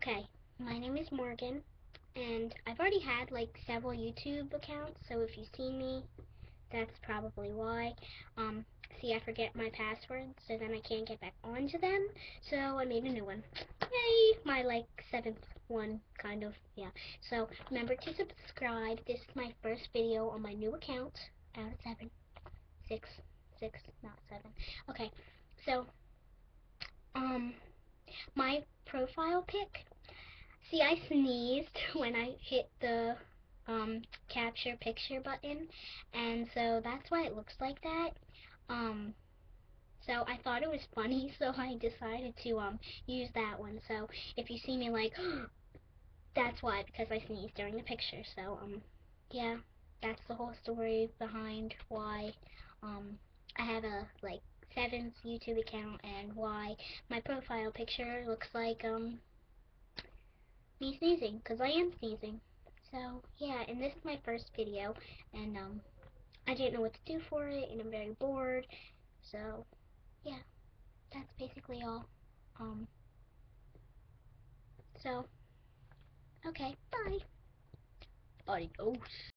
Okay, my name is Morgan, and I've already had like several YouTube accounts, so if you see me, that's probably why. Um, See, I forget my password, so then I can't get back onto them, so I made a new one. Yay! My like seventh one, kind of, yeah. So remember to subscribe. This is my first video on my new account. Out of seven, six, not seven. Okay, so my profile pic. See, I sneezed when I hit the capture picture button, and so that's why it looks like that. Um, so I thought it was funny, so I decided to use that one. So if you see me like, that's why, because I sneezed during the picture. So yeah, that's the whole story behind why I have a like seventh YouTube account and why my profile picture looks like me sneezing, because I am sneezing. So, yeah, and this is my first video, and, I didn't know what to do for it, and I'm very bored, so, yeah, that's basically all. Um, so, okay, bye. Adios.